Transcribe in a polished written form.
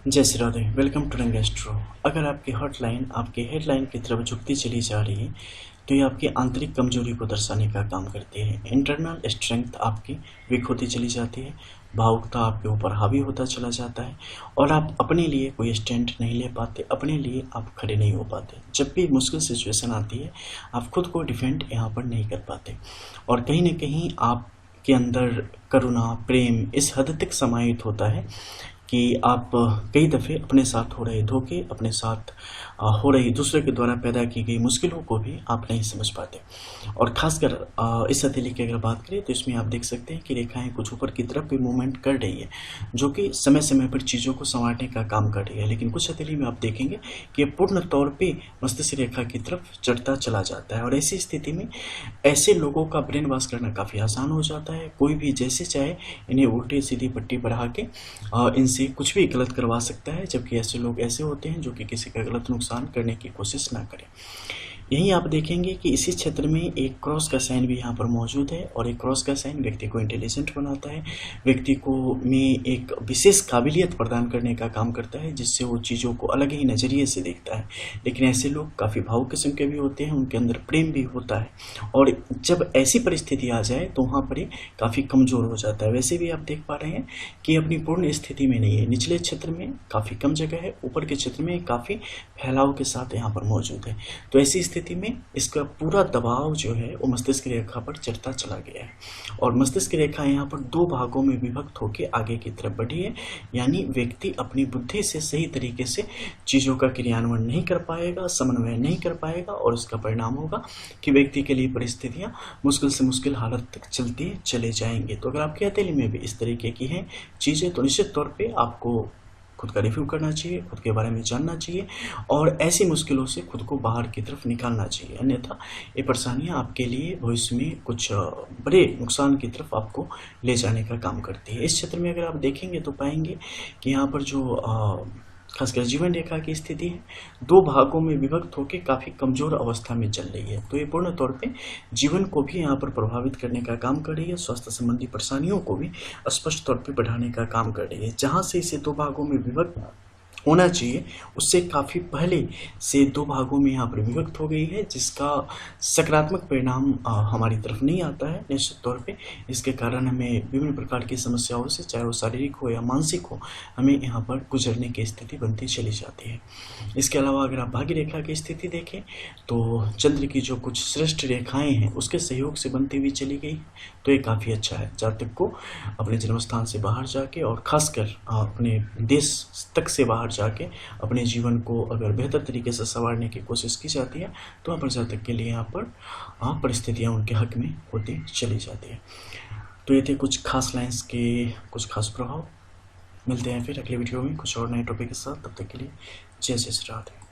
जय Shri Radhe. Welcome to रंग astro. अगर आपकी हॉटलाइन आपके हेडलाइन की तरफ झुकती चली जा रही है तो ये आपकी आंतरिक कमजोरी को दर्शाने का काम करती है। इंटरनल स्ट्रेंथ आपकी वीक होती चली जाती है, भावुकता आपके ऊपर हावी होता चला जाता है और आप अपने लिए कोई स्टैंड नहीं ले पाते, अपने लिए आप खड़े नहीं हो पाते। जब भी मुश्किल सिचुएशन आती है आप खुद को डिफेंड यहाँ पर नहीं कर पाते और कहीं ना कहीं आपके अंदर करुणा प्रेम इस हद तक समाहित होता है कि आप कई दफ़े अपने साथ हो रहे धोखे, अपने साथ हो रही दूसरे के द्वारा पैदा की गई मुश्किलों को भी आप नहीं समझ पाते। और ख़ासकर इस हथेली की अगर बात करें तो इसमें आप देख सकते हैं कि रेखाएं कुछ ऊपर की तरफ भी मूवमेंट कर रही है, जो कि समय समय पर चीज़ों को संवारने का काम कर रही है। लेकिन कुछ हथेली में आप देखेंगे कि पूर्ण तौर पर मस्तिष्क रेखा की तरफ चढ़ता चला जाता है और ऐसी स्थिति में ऐसे लोगों का ब्रेन वॉश करना काफ़ी आसान हो जाता है। कोई भी जैसे चाहे इन्हें उल्टी सीधी पट्टी बढ़ा के इनसे कुछ भी गलत करवा सकता है, जबकि ऐसे लोग ऐसे होते हैं जो कि किसी का गलत नुकसान करने की कोशिश ना करें। यहीं आप देखेंगे कि इसी क्षेत्र में एक क्रॉस का साइन भी यहाँ पर मौजूद है और एक क्रॉस का साइन व्यक्ति को इंटेलिजेंट बनाता है, व्यक्ति को में एक विशेष काबिलियत प्रदान करने का काम करता है, जिससे वो चीज़ों को अलग ही नज़रिए से देखता है। लेकिन ऐसे लोग काफ़ी भावुक किस्म के भी होते हैं, उनके अंदर प्रेम भी होता है और जब ऐसी परिस्थिति आ जाए तो वहाँ पर काफ़ी कमज़ोर हो जाता है। वैसे भी आप देख पा रहे हैं कि अपनी पूर्ण स्थिति में नहीं है, निचले क्षेत्र में काफ़ी कम जगह है, ऊपर के क्षेत्र में काफ़ी फैलाव के साथ यहाँ पर मौजूद है। तो ऐसी स्थिति में इसका पूरा दबाव जो है वो मस्तिष्क रेखा पर चढ़ता चला गया है और मस्तिष्क रेखा यहाँ पर दो भागों में विभक्त होकर आगे की तरफ बढ़ी है। यानी व्यक्ति अपनी बुद्धि से सही तरीके से चीज़ों का क्रियान्वयन नहीं कर पाएगा, समन्वय नहीं कर पाएगा और इसका परिणाम होगा कि व्यक्ति के लिए परिस्थितियाँ मुश्किल से मुश्किल हालत तक चलती चले जाएंगे। तो अगर आपकी हथेली में भी इस तरीके की हैं चीज़ें तो निश्चित तौर पर आपको खुद का रिव्यू करना चाहिए, खुद के बारे में जानना चाहिए और ऐसी मुश्किलों से खुद को बाहर की तरफ निकालना चाहिए। अन्यथा ये परेशानियां आपके लिए भविष्य में कुछ बड़े नुकसान की तरफ आपको ले जाने का काम करती है। इस क्षेत्र में अगर आप देखेंगे तो पाएंगे कि यहाँ पर जो खासकर जीवन रेखा की स्थिति है दो भागों में विभक्त होकर काफ़ी कमज़ोर अवस्था में चल रही है। तो ये पूर्ण तौर पे जीवन को भी यहाँ पर प्रभावित करने का काम कर रही है, स्वास्थ्य संबंधी परेशानियों को भी स्पष्ट तौर पे बढ़ाने का काम कर रही है। जहाँ से इसे दो भागों में विभक्त होना चाहिए उससे काफ़ी पहले से दो भागों में यहाँ पर विभक्त हो गई है, जिसका सकारात्मक परिणाम हमारी तरफ नहीं आता है। निश्चित तौर पे इसके कारण हमें विभिन्न प्रकार की समस्याओं से, चाहे वो शारीरिक हो या मानसिक हो, हमें यहाँ पर गुजरने की स्थिति बनती चली जाती है। इसके अलावा अगर आप भाग्य रेखा की स्थिति देखें तो चंद्र की जो कुछ श्रेष्ठ रेखाएँ हैं उसके सहयोग से बनती हुई चली गई, तो ये काफ़ी अच्छा है। जातक को अपने जन्म स्थान से बाहर जाके और ख़ासकर अपने देश तक से बाहर जाके अपने जीवन को अगर बेहतर तरीके से संवारने की कोशिश की जाती है तो वहाँ पर जातक के लिए यहाँ पर परिस्थितियाँ उनके हक में होती चली जाती है। तो ये थे कुछ खास लाइंस के कुछ खास प्रभाव। मिलते हैं फिर अगले वीडियो में कुछ और नए टॉपिक के साथ। तब तक के लिए जय जय श्री राधे।